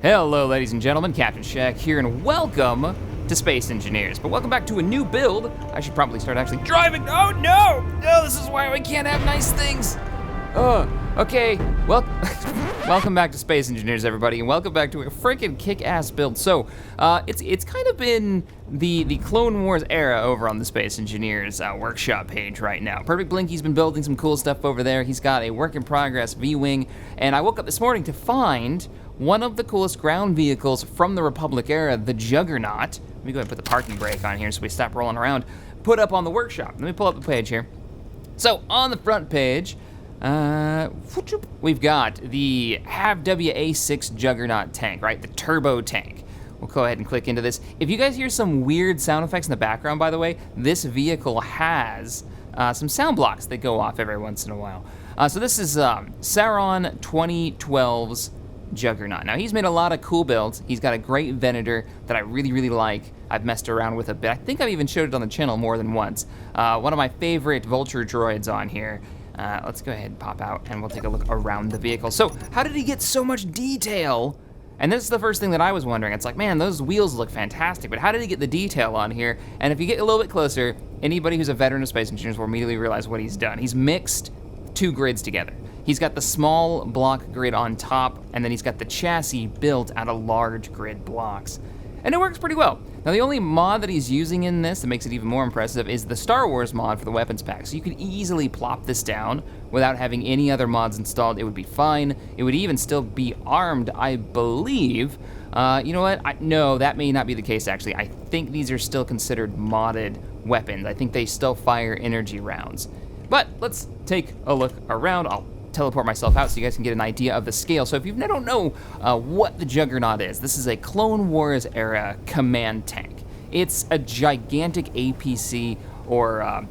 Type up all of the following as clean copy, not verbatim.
Hello, ladies and gentlemen, Captain Shaq here, and welcome to Space Engineers. But welcome back to a new build. I should probably start actually driving. Oh no! No, this is why we can't have nice things. Okay. Well, welcome back to Space Engineers, everybody, and welcome back to a freaking kick-ass build. So, it's kind of been the Clone Wars era over on the Space Engineers workshop page right now. Perfect Blinky's been building some cool stuff over there. He's got a work-in-progress V-Wing, and I woke up this morning to find one of the coolest ground vehicles from the Republic era, the Juggernaut. Let me go ahead and put the parking brake on here so we stop rolling around. Put up on the workshop. Let me pull up the page here. So, on the front page, we've got the HAV WA6 Juggernaut tank, right? The turbo tank. We'll go ahead and click into this. If you guys hear some weird sound effects in the background, by the way, this vehicle has some sound blocks that go off every once in a while. So this is Sauron 2012's Juggernaut. Now, he's made a lot of cool builds. He's got a great Venator that I really, really like. I've messed around with a bit. I think I've even showed it on the channel more than once. One of my favorite Vulture droids on here. Let's go ahead and pop out and we'll take a look around the vehicle. So, how did he get so much detail? And this is the first thing that I was wondering. It's like, man, those wheels look fantastic, but how did he get the detail on here? And if you get a little bit closer, anybody who's a veteran of Space Engineers will immediately realize what he's done. He's mixed two grids together. He's got the small block grid on top, and then he's got the chassis built out of large grid blocks. And it works pretty well. Now, the only mod that he's using in this that makes it even more impressive is the Star Wars mod for the weapons pack. So you could easily plop this down without having any other mods installed. It would be fine. It would even still be armed, I believe. You know what? No, that may not be the case, actually. I think these are still considered modded weapons. I think they still fire energy rounds. But let's take a look around. I'll teleport myself out so you guys can get an idea of the scale. So if you don't know what the Juggernaut is, this is a Clone Wars era command tank. It's a gigantic APC or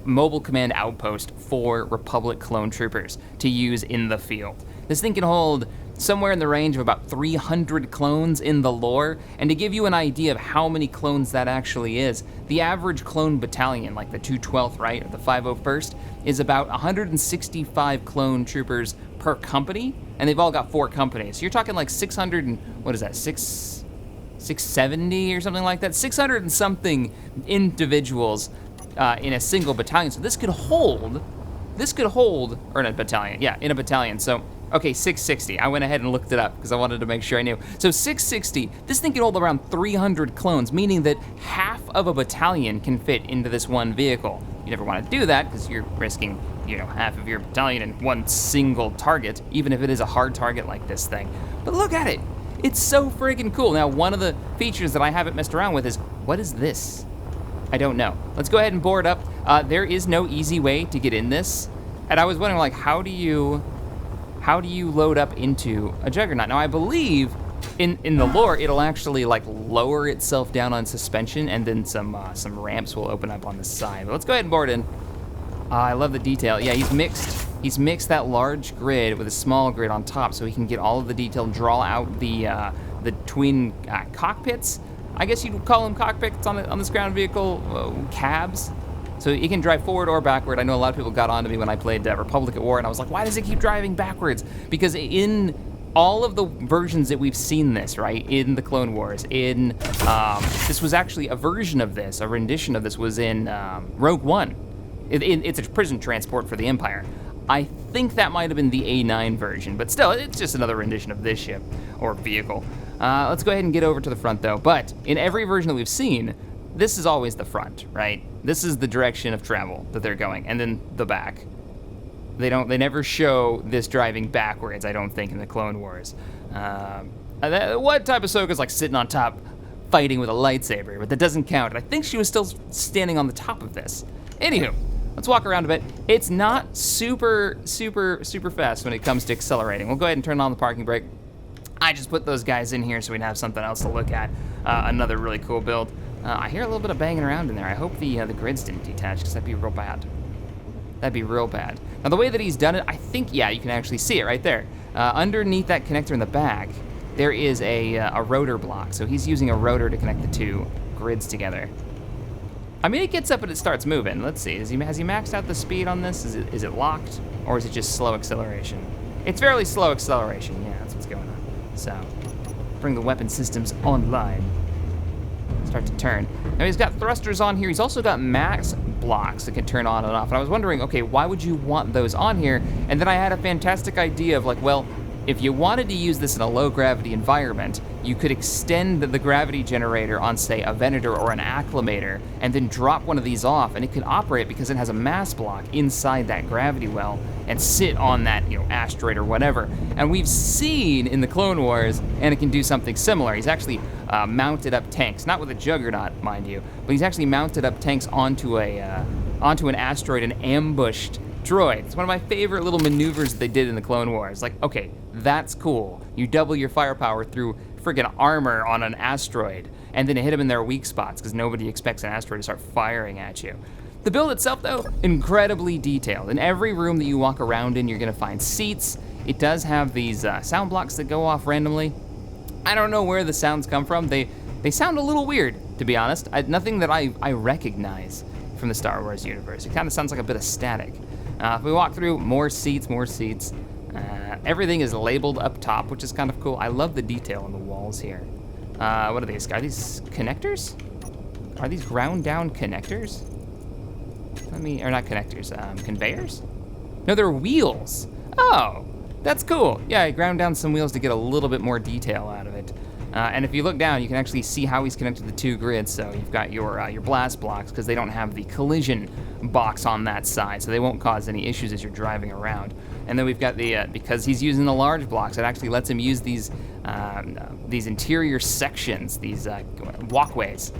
mobile command outpost for Republic clone troopers to use in the field. This thing can hold somewhere in the range of about 300 clones in the lore, and to give you an idea of how many clones that actually is, the average clone battalion, like the 212th, right, or the 501st, is about 165 clone troopers per company, and they've all got 4 companies. So you're talking like 600 and, what is that, 670 or something like that? 600 and something individuals in a single battalion. So this could hold, or in a battalion, yeah, in a battalion. So, okay, 660. I went ahead and looked it up because I wanted to make sure I knew. So 660, this thing can hold around 300 clones, meaning that half of a battalion can fit into this one vehicle. You never want to do that because you're risking, half of your battalion in one single target, even if it is a hard target like this thing. But look at it. It's so friggin' cool. Now, one of the features that I haven't messed around with is, what is this? I don't know. Let's go ahead and board up. There is no easy way to get in this. And I was wondering, like, how do you load up into a Juggernaut? Now, I believe in the lore, it'll actually like lower itself down on suspension, and then some ramps will open up on the side. But let's go ahead and board in. I love the detail. Yeah, he's mixed that large grid with a small grid on top, so he can get all of the detail, draw out the twin cockpits. I guess you'd call them cockpits on this ground vehicle, cabs. So it can drive forward or backward. I know a lot of people got onto me when I played Republic at War, and I was like, why does it keep driving backwards? Because in all of the versions that we've seen this, right, in the Clone Wars, this was actually a version of this, a rendition of this was in Rogue One. It's a prison transport for the Empire. I think that might have been the A9 version, but still, it's just another rendition of this ship or vehicle. Let's go ahead and get over to the front, though. But in every version that we've seen, this is always the front, right? This is the direction of travel that they're going, and then the back. They never show this driving backwards, I don't think, in the Clone Wars. What type of Ahsoka's like sitting on top fighting with a lightsaber, but that doesn't count. I think she was still standing on the top of this. Anywho, let's walk around a bit. It's not super fast when it comes to accelerating. We'll go ahead and turn on the parking brake. I just put those guys in here so we'd have something else to look at. Another really cool build. I hear a little bit of banging around in there. I hope the grids didn't detach, because that'd be real bad. That'd be real bad. Now, the way that he's done it, I think, yeah, you can actually see it right there. Underneath that connector in the back, there is a rotor block. So he's using a rotor to connect the two grids together. I mean, it gets up and it starts moving. Let's see, has he maxed out the speed on this? Is it locked, or is it just slow acceleration? It's fairly slow acceleration, yeah, that's what's going on. So, bring the weapon systems online. Start to turn. Now he's got thrusters on here. He's also got max blocks that can turn on and off. And I was wondering, okay, why would you want those on here? And then I had a fantastic idea of like, well, if you wanted to use this in a low gravity environment, you could extend the gravity generator on, say, a Venator or an Acclamator, and then drop one of these off, and it can operate because it has a mass block inside that gravity well and sit on that, asteroid or whatever. And we've seen in the Clone Wars, and it can do something similar. He's actually mounted up tanks, not with a Juggernaut, mind you, but he's actually mounted up tanks onto an asteroid and ambushed droid. It's one of my favorite little maneuvers they did in the Clone Wars. Like, okay, that's cool. You double your firepower through friggin' armor on an asteroid, and then hit them in their weak spots, because nobody expects an asteroid to start firing at you. The build itself, though, incredibly detailed. In every room that you walk around in, you're gonna find seats. It does have these sound blocks that go off randomly. I don't know where the sounds come from. They sound a little weird, to be honest. Nothing that I recognize from the Star Wars universe. It kind of sounds like a bit of static. If we walk through, more seats. Everything is labeled up top, which is kind of cool. I love the detail on the walls here. What are these? Are these connectors? Are these ground down connectors? Or not connectors, conveyors? No, they're wheels. Oh, that's cool. Yeah, I ground down some wheels to get a little bit more detail out of it. And if you look down, you can actually see how he's connected the two grids. So you've got your blast blocks, because they don't have the collision box on that side, so they won't cause any issues as you're driving around. And then we've got because he's using the large blocks, it actually lets him use these interior sections, these walkways,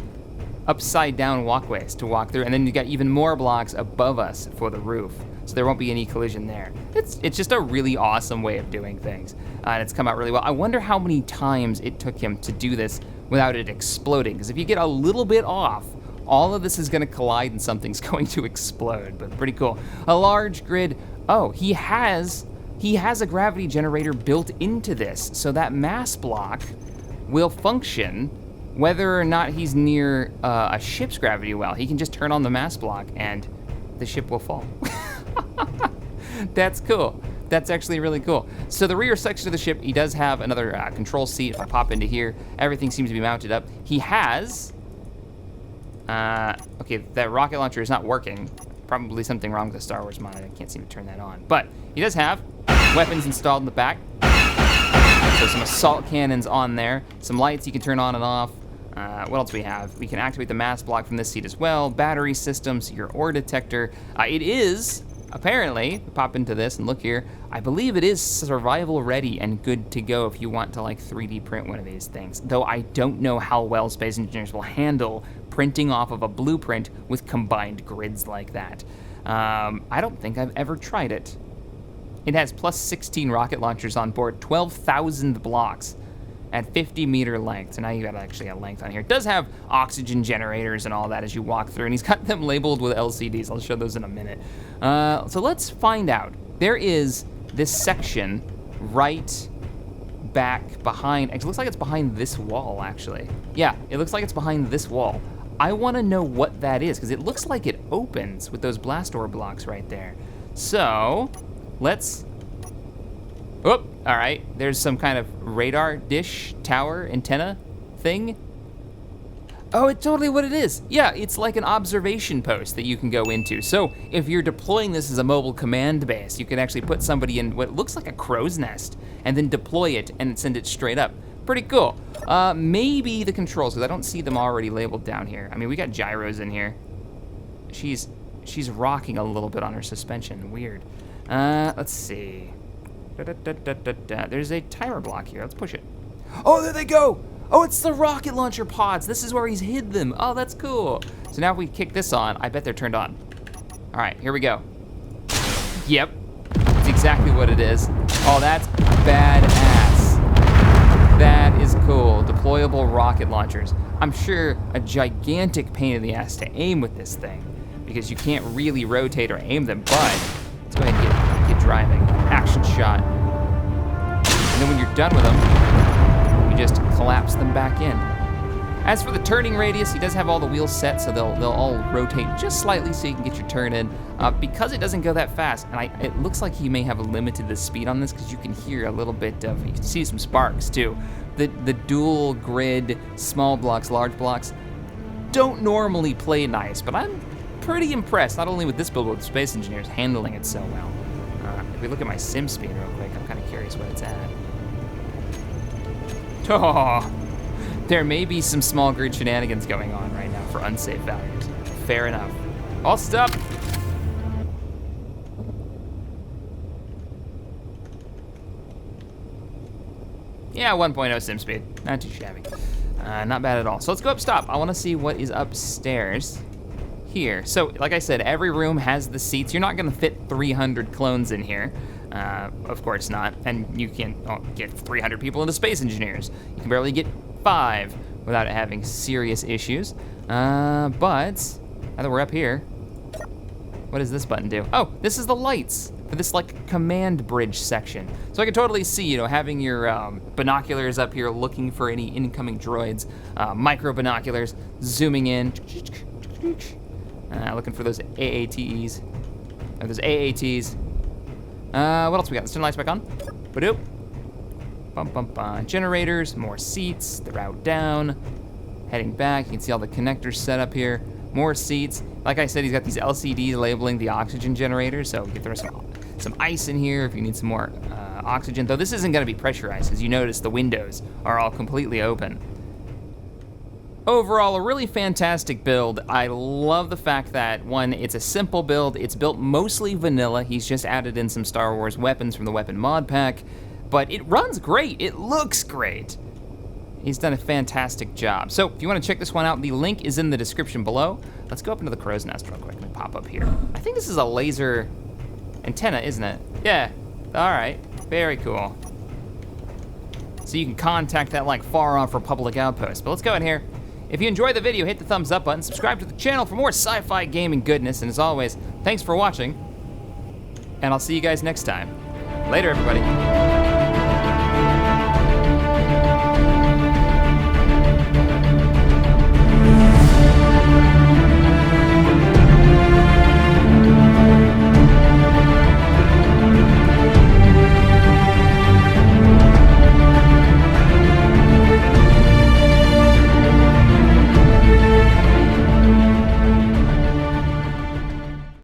upside down walkways to walk through. And then you got even more blocks above us for the roof, so there won't be any collision there. It's just a really awesome way of doing things, and it's come out really well. I wonder how many times it took him to do this without it exploding, because if you get a little bit off, all of this is going to collide and something's going to explode. But pretty cool. A large grid. Oh, he has a gravity generator built into this, so that mass block will function whether or not he's near a ship's gravity well. He can just turn on the mass block and the ship will fall. That's cool. That's actually really cool. So the rear section of the ship, he does have another control seat. If I pop into here, everything seems to be mounted up. He has, okay, that rocket launcher is not working. Probably something wrong with the Star Wars monitor. I can't seem to turn that on. But he does have weapons installed in the back. So some assault cannons on there. Some lights he can turn on and off. What else do we have? We can activate the mass block from this seat as well. Battery systems, your ore detector. It is, apparently, pop into this and look here, I believe it is survival ready and good to go if you want to like 3D print one of these things. Though I don't know how well Space Engineers will handle printing off of a blueprint with combined grids like that. I don't think I've ever tried it. It has plus 16 rocket launchers on board, 12,000 blocks at 50-meter length. So now you got actually a length on here. It does have oxygen generators and all that as you walk through, and he's got them labeled with LCDs. I'll show those in a minute. So let's find out. There is this section right back behind, it looks like it's behind this wall, actually. Yeah, it looks like it's behind this wall. I want to know what that is, because it looks like it opens with those blast door blocks right there. So, let's... Oh, all right. There's some kind of radar dish tower antenna thing. Oh, it's totally what it is. Yeah, it's like an observation post that you can go into. So if you're deploying this as a mobile command base, you can actually put somebody in what looks like a crow's nest and then deploy it and send it straight up. Pretty cool. Maybe the controls, because I don't see them already labeled down here. I mean, we got gyros in here. She's rocking a little bit on her suspension. Weird. Let's see. There's a timer block here. Let's push it. Oh, there they go. Oh, it's the rocket launcher pods. This is where he's hid them. Oh, that's cool. So now if we kick this on, I bet they're turned on. All right, here we go. Yep, it's exactly what it is. Oh, that's badass. That is cool. Deployable rocket launchers. I'm sure a gigantic pain in the ass to aim with this thing because you can't really rotate or aim them, but let's go ahead and get driving. Action shot. And then when you're done with them, you just collapse them back in. As for the turning radius, he does have all the wheels set, so they'll all rotate just slightly so you can get your turn in. Because it doesn't go that fast, and it looks like he may have limited the speed on this because you can hear a little bit of, you can see some sparks too. The dual grid, small blocks, large blocks, don't normally play nice, but I'm pretty impressed, not only with this build, but with Space Engineers handling it so well. If we look at my sim speed real quick, I'm kind of curious what it's at. Oh, there may be some small grid shenanigans going on right now for unsafe values. Fair enough. All stop. Yeah, 1.0 sim speed, not too shabby. Not bad at all. So let's go up top. I wanna see what is upstairs here. So, like I said, every room has the seats. You're not gonna fit 300 clones in here. Of course not. And you can't get 300 people into Space Engineers. You can barely get 5 without it having serious issues. But, now that we're up here, what does this button do? Oh, this is the lights for this like command bridge section. So I can totally see, having your binoculars up here looking for any incoming droids, micro binoculars, zooming in, looking for those AATs, or those AATs. What else we got? Let's turn the lights back on. Ba-doop. Bum, bum, bum. Generators, more seats, the route down. Heading back, you can see all the connectors set up here. More seats. Like I said, he's got these LCDs labeling the oxygen generators, so you can throw some ice in here if you need some more oxygen, though this isn't gonna be pressurized. As you notice, the windows are all completely open. Overall, a really fantastic build. I love the fact that, one, it's a simple build. It's built mostly vanilla. He's just added in some Star Wars weapons from the weapon mod pack, but it runs great. It looks great. He's done a fantastic job. So if you want to check this one out, the link is in the description below. Let's go up into the crow's nest real quick and pop up here. I think this is a laser antenna, isn't it? Yeah, all right, very cool. So you can contact that like far off Republic outpost. But let's go in here. If you enjoyed the video, hit the thumbs up button, subscribe to the channel for more sci-fi gaming goodness, and as always, thanks for watching, and I'll see you guys next time. Later, everybody.